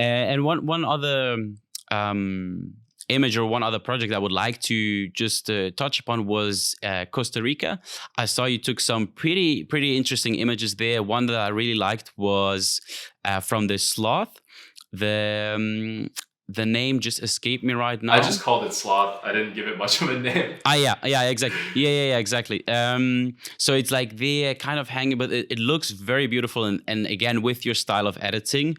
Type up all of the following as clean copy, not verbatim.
And one other image or one other project I would like to just touch upon was Costa Rica. I saw you took some pretty interesting images there. One that I really liked was from the sloth. The name just escaped me right I now. just called it sloth. I didn't give it much of a name. Yeah, exactly. Yeah, exactly. So it's like they're kind of hanging, but it looks very beautiful. And again, with your style of editing,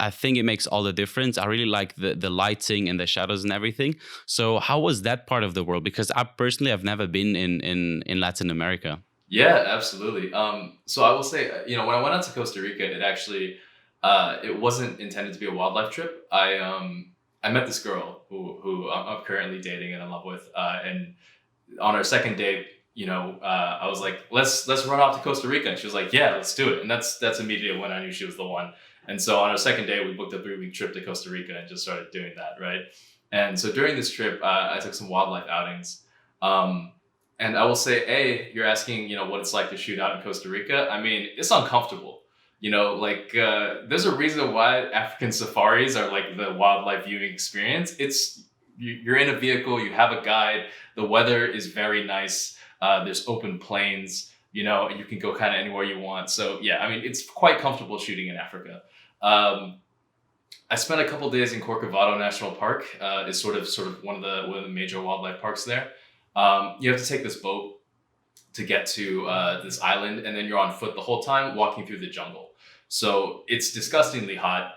I think it makes all the difference. I really like the lighting and the shadows and everything. So how was that part of the world? Because I personally have never been in Latin America. Yeah, absolutely. So I will say, when I went out to Costa Rica, it wasn't intended to be a wildlife trip. I met this girl who I'm currently dating and in love with, and on our second date, I was like, let's run off to Costa Rica, and she was like, yeah, let's do it, and that's immediately when I knew she was the one. And so on our second date, we booked a 3-week trip to Costa Rica and just started doing that, right? And so during this trip, I took some wildlife outings. And I will say, you're asking, what it's like to shoot out in Costa Rica. I mean, it's uncomfortable. There's a reason why African safaris are like the wildlife viewing experience. You're in a vehicle, you have a guide, the weather is very nice. There's open plains, you can go kind of anywhere you want. So yeah, I mean, it's quite comfortable shooting in Africa. I spent a couple days in Corcovado National Park. It's sort of one of the major wildlife parks there. You have to take this boat to get to this island, and then you're on foot the whole time walking through the jungle. So it's disgustingly hot.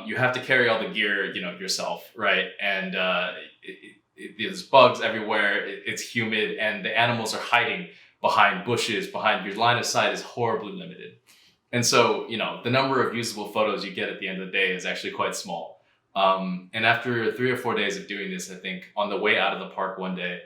You have to carry all the gear, yourself, right? And there's bugs everywhere. It's humid, and the animals are hiding behind bushes. Behind your line of sight is horribly limited. And so, the number of usable photos you get at the end of the day is actually quite small. And after 3 or 4 days of doing this, I think on the way out of the park one day,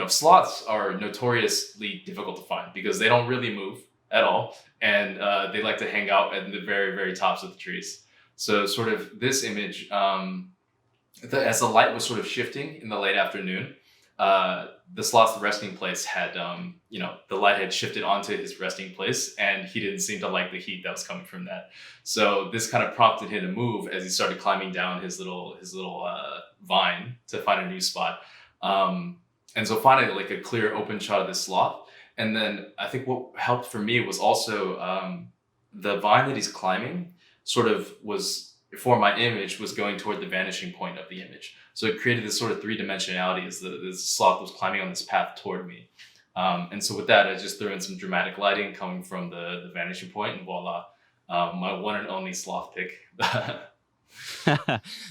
sloths are notoriously difficult to find because they don't really move at all. And they like to hang out at the very, very tops of the trees. So sort of this image, as the light was sort of shifting in the late afternoon, the sloth's resting place had, the light had shifted onto his resting place, and he didn't seem to like the heat that was coming from that. So this kind of prompted him to move as he started climbing down his little vine to find a new spot. And so finally, like a clear open shot of this sloth. And then I think what helped for me was also the vine that he's climbing sort of was, for my image, was going toward the vanishing point of the image. So it created this sort of three-dimensionality as the sloth was climbing on this path toward me. And so with that, I just threw in some dramatic lighting coming from the vanishing point, and voila, my one and only sloth pick.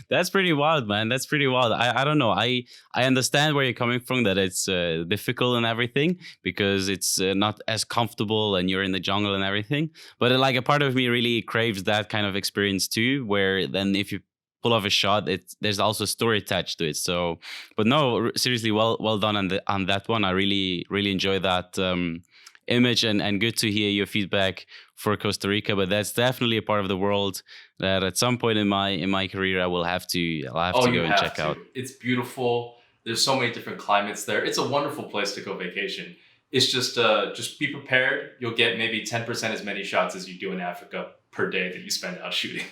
That's pretty wild, man. That's pretty wild. I don't know. I understand where you're coming from, that it's difficult and everything because it's not as comfortable and you're in the jungle and everything. But like a part of me really craves that kind of experience too, where then if you pull off a shot, there's also a story attached to it. So, but no, seriously, well done on that one. I really enjoy that image, and good to hear your feedback for Costa Rica. But that's definitely a part of the world that at some point in my career I'll have to go and check out. It's beautiful. There's so many different climates there. It's a wonderful place to go vacation. It's just be prepared. You'll get maybe 10% as many shots as you do in Africa per day that you spend out shooting.